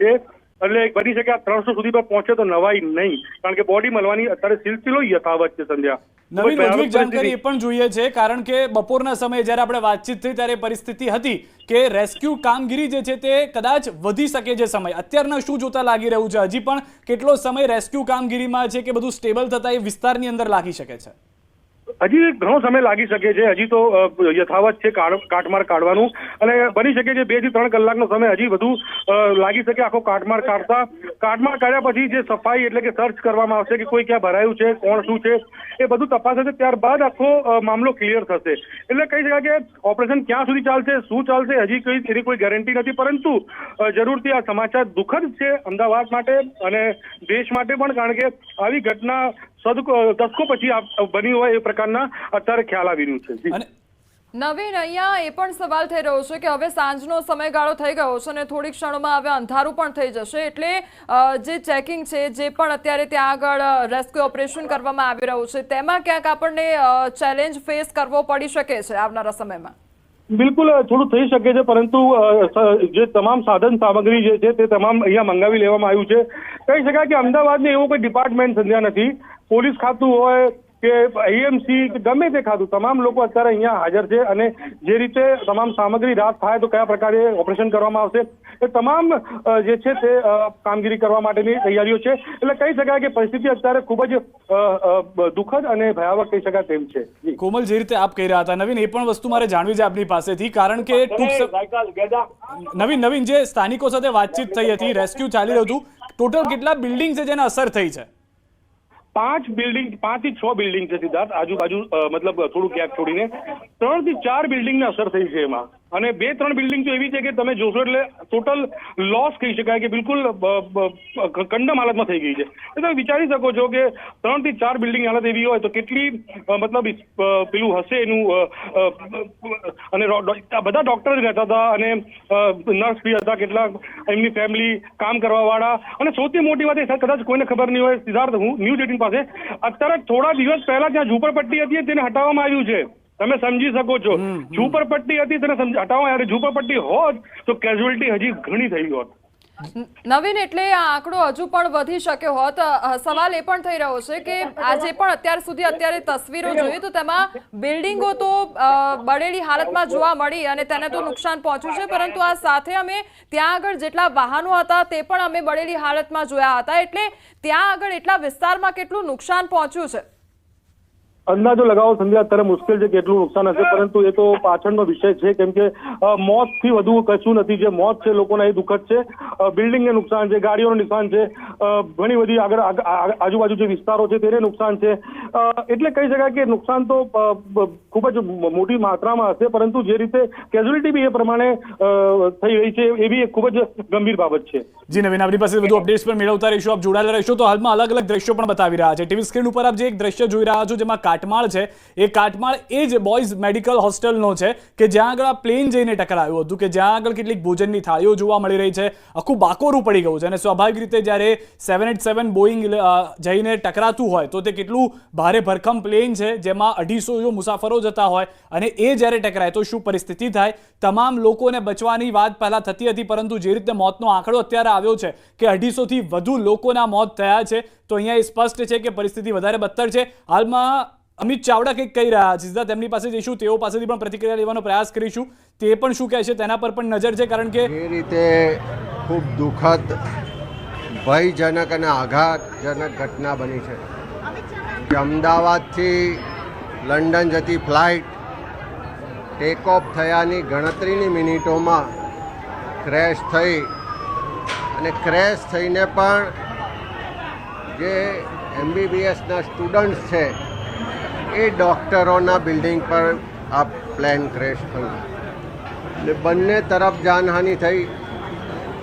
છે, એટલે બની શકે આ 300 સુધી પર પહોંચે તો નવાઈ નહીં, કારણ કે બોડી મળવાની અત્યારે સિલસિલો યથાવત છે. સંધ્યા, નવીન વધુ એક જાણકારી એ પણ જોઈએ છે, કારણ કે બપોરના સમયે જ્યારે આપણે વાતચીત થઈ ત્યારે પરિસ્થિતિ હતી કે રેસ્ક્યુ કામગીરી જે છે તે કદાચ વધી શકે છે સમય. અત્યારના શું જોતા લાગી રહ્યું છે? હજી પણ કેટલો સમય રેસ્ક્યુ કામગીરીમાં છે કે બધું સ્ટેબલ થતા એ વિસ્તારની અંદર લાગી શકે છે? હજી ઘણો સમય લાગી શકે છે. હજી તો યથાવત છે કાટમાળ કાઢવાનું, અને બની શકે છે 2 થી 3 કલાકનો સમય હજી વધુ લાગી શકે. આખો કાટમાળ કાઢ્યા પછી જે સફાઈ એટલે કે સર્ચ કરવામાં આવશે કે કોઈ ક્યાં ભરાયું છે, કોણ શું છે, એ બધું તપાસાશે. ત્યારબાદ આખો મામલો ક્લિયર થશે. એટલે કહી શકાય કે ઓપરેશન ક્યાં સુધી ચાલશે, શું ચાલશે, હજી એની કોઈ ગેરંટી નથી. પરંતુ જરૂરથી આ સમાચાર દુઃખદ છે અમદાવાદ માટે અને દેશ માટે પણ, કારણ કે આવી ઘટના દશકો પછી બની હોય એ પ્રકારના અત્યારે ખ્યાલ આવી રહ્યું છે. નવીન, અહીંયા એ પણ સવાલ થઈ રહ્યો છે કે હવે સાંજનો સમયગાળો થઈ ગયો છે અને થોડીક ક્ષણોમાં હવે અંધારું પણ થઈ જશે, એટલે જે ચેકિંગ છે, જે પણ અત્યારે ત્યાં આગળ રેસ્ક્યુ ઓપરેશન કરવામાં આવી રહ્યું છે, તેમાં ક્યાંક આપણને ચેલેન્જ ફેસ કરવો પડી શકે છે આવનારા સમયમાં? બિલકુલ થોડું થઈ શકે છે, પરંતુ જે તમામ સાધન સામગ્રી જે છે તે તમામ અહીંયા મંગાવી લેવામાં આવ્યું છે. કહી શકાય કે અમદાવાદને એવો કોઈ ડિપાર્ટમેન્ટ સંધ્યા નથી, પોલીસ ખાતું હોય કે AMC કે ગમે તે ખાતું, તમામ લોકો અત્યારે અહીંયા હાજર છે. અને જે રીતે તમામ સામગ્રી રાત થાય તો કયા પ્રકારે ઓપરેશન કરવામાં આવશે, એ તમામ જે છે તે કામગીરી કરવા માટેની તૈયારીઓ છે. એટલે કહી શકાય કે પરિસ્થિતિ અત્યારે ખૂબ જ દુઃખદ અને ભયાવહ કહી શકાય તેમ છે. કોમલ, જે રીતે આપ કહી રહ્યા હતા નવીન, એ પણ વસ્તુ મારે જાણવી છે આપની પાસેથી, કારણ કે નવીન જે સ્થાનિકો સાથે વાતચીત થઈ હતી, રેસ્ક્યુ ચાલી રહ્યું હતું, ટોટલ કેટલા બિલ્ડિંગ છે જેને અસર થઈ છે? 5 થી 6 બિલ્ડિંગ છે સિદ્ધાર્થ, આજુબાજુ મતલબ થોડું ગેપ છોડીને 3 થી 4 બિલ્ડિંગને અસર થઈ છે એમાં. અને 2-3 બિલ્ડિંગ તો એવી છે કે તમે જોશો એટલે ટોટલ લોસ કહી શકાય કે બિલકુલ કંડમ હાલતમાં થઈ ગઈ છે. તમે વિચારી શકો છો કે 3 થી 4 બિલ્ડિંગ હાલત એવી હોય તો કેટલી મતલબ પેલું હશે એનું. અને બધા ડોક્ટર જ રહેતા હતા અને નર્સ બી હતા, કેટલાક એમની ફેમિલી, કામ કરવા વાળા. અને સૌથી મોટી વાત એ કદાચ કોઈને ખબર નહીં હોય સિદ્ધાર્થ, હું ન્યૂઝ 18 પાસે અત્યારે થોડા દિવસ પહેલા ત્યાં ઝૂંપડપટ્ટી હતી તેને હટાવવામાં આવ્યું છે. તમે સમજી શકો છો, ઝૂંપડપટ્ટી હતી તેને હટાવવામાં, ઝૂંપડપટ્ટી હોત તો કેઝ્યુઅલિટી હજી ઘણી થઈ હોત. નવીન, એટલે આ આંકડો હજુ પણ વધી શક્યો હોત. સવાલ એ પણ થઈ રહ્યો છે કે આજે પણ અત્યારે તસવીરો જોઈએ તો તેમાં બિલ્ડિંગો તો બળેલી હાલતમાં જોવા મળી અને તેને તો નુકસાન પહોંચ્યું છે, પરંતુ આ સાથે અમે ત્યાં આગળ જેટલા વાહનો હતા તે પણ અમે બળેલી હાલતમાં જોયા હતા. એટલે ત્યાં આગળ એટલા વિસ્તારમાં કેટલું નુકસાન પહોંચ્યું છે? અંદાજો લગાવો સંધ્યા અત્યારે મુશ્કેલ છે કેટલું નુકસાન હશે, પરંતુ એ તો પાછળનો વિષય છે. કેમ કે મોતથી વધુ કશું નથી. જે મોત છે લોકોના એ દુઃખદ છે. બિલ્ડિંગને નુકસાન છે, ગાડીઓનું નુકસાન છે, ઘણી બધી આગળ આજુબાજુ જે વિસ્તારો છે તેને નુકસાન છે. એટલે કહી શકાય કે નુકસાન તો ખૂબ જ મોટી માત્રામાં હશે, પરંતુ જે રીતે કેઝ્યુઅલિટી બી એ પ્રમાણે થઈ રહી છે એ બી ખૂબ જ ગંભીર બાબત છે. જી નવીન, આપણી પાસે વધુ અપડેટ્સ પણ મેળવતા રહીશું, આપ જોડાયેલા રહીશો. તો હાલમાં અલગ અલગ દ્રશ્યો પણ બતાવી રહ્યા છે ટીવી સ્ક્રીન ઉપર. આપ જે એક દ્રશ્ય જોઈ રહ્યા છો જેમાં કાટમાળ છે, એ કાટમાળ એ જ બોયઝ મેડિકલ હોસ્ટેલનો છે કે જ્યાં આગળ આ પ્લેન જઈને ટકરાયું હતું, કે જ્યાં આગળ કેટલીક ભોજનની થાળીઓ જોવા મળી રહી છે. આખું બાકોરું પડી ગયું છે અને સ્વાભાવિક રીતે જ્યારે 787 બોઈંગ જઈને ટકરાતું હોય તો તે કેટલું ભારે ભરખમ પ્લેન છે જેમાં 250 મુસાફરો જતા હોય અને એ જ્યારે ટકરાય તો શું પરિસ્થિતિ થાય. તમામ લોકોને બચવાની વાત પહેલા થતી હતી, પરંતુ જે રીતે મોતનો આંકડો અત્યારે આવ્યો છે કે 250 થી વધુ લોકોના મોત થયા છે, તો અહીંયા એ સ્પષ્ટ છે કે પરિસ્થિતિ વધારે બદતર છે. હાલમાં અમિત ચાવડા કંઈક કહી રહ્યા છે, સીધા તેમની પાસે જઈશું, તેઓ પાસેથી પણ પ્રતિક્રિયા લેવાનો પ્રયાસ કરીશું. તે પણ શું કહે છે તેના પર પણ નજર છે, કારણ કે એ રીતે ખૂબ દુઃખદ, ભયજનક અને આઘાતજનક ઘટના બની છે કે અમદાવાદથી લંડન જતી ફ્લાઇટ ટેક ઓફ થયાની ગણતરીની મિનિટોમાં ક્રેશ થઈ અને ક્રેશ થઈને પણ જે MBBSના સ્ટુડન્ટ્સ છે એ ડૉક્ટરોના બિલ્ડિંગ પર આ પ્લેન ક્રેશ થયું એટલે બંને તરફ જાનહાનિ થઈ.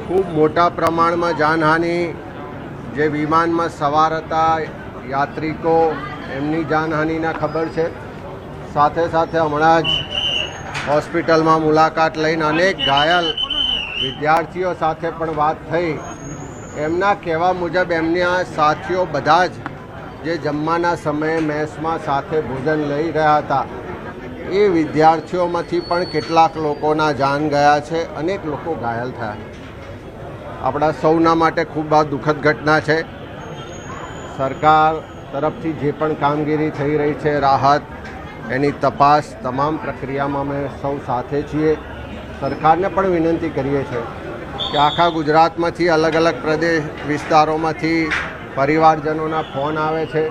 ખૂબ મોટા પ્રમાણમાં જાનહાનિ. જે વિમાનમાં સવાર હતા યાત્રિકો એમની જાનહાનિના ખબર છે. સાથે સાથે હમણાં જ હોસ્પિટલમાં મુલાકાત લઈને અનેક ઘાયલ વિદ્યાર્થીઓ સાથે પણ વાત થઈ. એમના કહેવા મુજબ એમના સાથીઓ બધા જ જે જમવાના સમયે મેસમાં સાથે ભોજન લઈ રહ્યા હતા એ વિદ્યાર્થીઓમાંથી પણ કેટલાક લોકોના જાન ગયા છે, અનેક લોકો ઘાયલ થયા. આપણા સૌના માટે ખૂબ દુઃખદ ઘટના છે. સરકાર તરફથી જે પણ કામગીરી થઈ રહી છે, રાહત, એની તપાસ, તમામ પ્રક્રિયામાં અમે સૌ સાથે છીએ. સરકારને પણ વિનંતી કરીએ છીએ કે આખા ગુજરાતમાંથી અલગ અલગ પ્રદેશ વિસ્તારોમાંથી પરિવારજનોના ફોન આવે છે.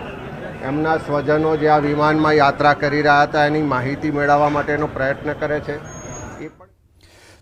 એમના સ્વજનો જે આ વિમાનમાં યાત્રા કરી રહ્યા હતા એની માહિતી મેળવવા માટેનો પ્રયત્ન કરે છે. એ પણ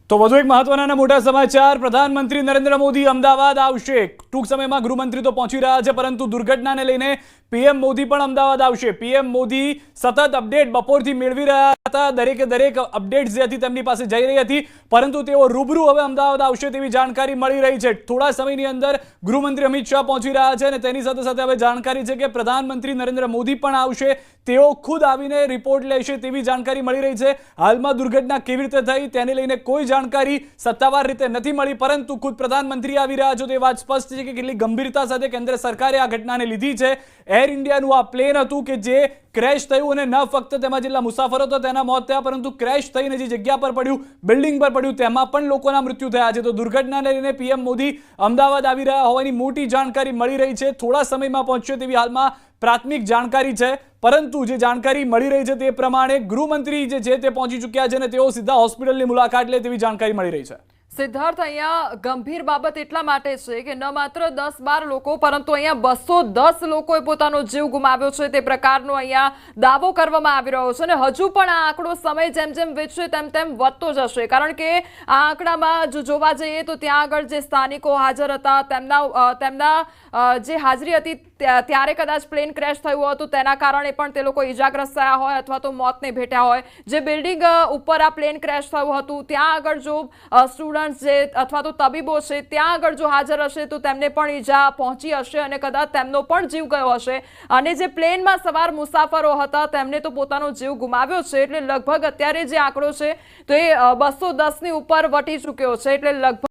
તો વધુ એક મહત્વના અને મોટા સમાચાર. પ્રધાનમંત્રી નરેન્દ્ર મોદી અમદાવાદ આવશે. ટૂંક સમયમાં ગૃહમંત્રી તો પહોંચી રહ્યા છે, પરંતુ દુર્ઘટનાને લઈને પીએમ મોદી પણ અમદાવાદ આવશે. પીએમ મોદી સતત અપડેટ બપોરથી મેળવી રહ્યા હતા. દરેક અપડેટ્સ જે હતી તેમની પાસે જઈ રહી હતી, પરંતુ તેઓ રૂબરૂ હવે અમદાવાદ આવશે તેવી જાણકારી મળી રહી છે. થોડા સમયની અંદર ગૃહમંત્રી અમિત શાહ પહોંચી રહ્યા છે અને તેની સાથે સાથે હવે જાણકારી છે કે પ્રધાનમંત્રી નરેન્દ્ર મોદી પણ આવશે. તેઓ ખુદ આવીને રિપોર્ટ લેશે તેવી જાણકારી મળી રહી છે. હાલમાં દુર્ઘટના કેવી રીતે થઈ તેને લઈને કોઈ જાણકારી સત્તાવાર રીતે નથી મળી, પરંતુ ખુદ પ્રધાનમંત્રી આવી રહ્યા છો તે વાત સ્પષ્ટ છે કે કેટલી ગંભીરતા સાથે કેન્દ્ર સરકારે આ ઘટનાને લીધી છે. એર ઇન્ડિયાનું આ પ્લેન હતું કે જે ક્રેશ થયું અને ન ફક્ત તેમાં જેટલા મુસાફરો હતા તેના મોત થયા, પરંતુ ક્રેશ થઈને જે જગ્યા પર પડ્યું, બિલ્ડિંગ પર પડ્યું, તેમાં પણ લોકોના મૃત્યુ થયા છે. તો દુર્ઘટનાને લઈને પીએમ મોદી અમદાવાદ આવી રહ્યા હોવાની મોટી જાણકારી મળી રહી છે. થોડા સમયમાં પહોંચશે તેવી હાલમાં પ્રાથમિક જાણકારી છે, પરંતુ જે જાણકારી મળી રહી છે તે પ્રમાણે ગૃહમંત્રી જે છે તે પહોંચી ચૂક્યા છે અને તેઓ સીધા હોસ્પિટલની મુલાકાત લે તેવી જાણકારી મળી રહી છે. સિદ્ધાર્થ, અહીંયા ગંભીર બાબત એટલા માટે છે કે ન માત્ર 10-12 લોકો, પરંતુ અહીંયા 210 લોકોએ પોતાનો જીવ ગુમાવ્યો છે તે પ્રકારનો અહીંયા દાવો કરવામાં આવી રહ્યો છે. અને હજુ પણ આ આંકડો સમય જેમ જેમ વીતશે તેમ તેમ વધતો જશે, કારણ કે આ આંકડામાં જો જોવા જઈએ તો ત્યાં આગળ જે સ્થાનિકો હાજર હતા તેમના જે હાજરી હતી ત્યારે કદાચ પ્લેન ક્રેશ થયું હતું, તેના કારણે પણ તે લોકો ઈજાગ્રસ્ત થયા હોય અથવા તો મોતને ભેટ્યા હોય. જે બિલ્ડિંગ ઉપર આ પ્લેન ક્રેશ થયું હતું ત્યાં આગળ જો સ્ટુડન્ટ જે અથવા તો તબીબો છે ત્યાં આગળ જો હાજર હશે તો તેમને પણ ઈજા પહોંચી હશે અને કદાચ તેમનો પણ જીવ ગયો હશે. અને જે પ્લેનમાં સવાર મુસાફરો હતા તેમને તો પોતાનો જીવ ગુમાવ્યો છે. એટલે લગભગ અત્યારે જે આંકડો છે તો એ 210ની ઉપર વટી ચૂક્યો છે. એટલે લગભગ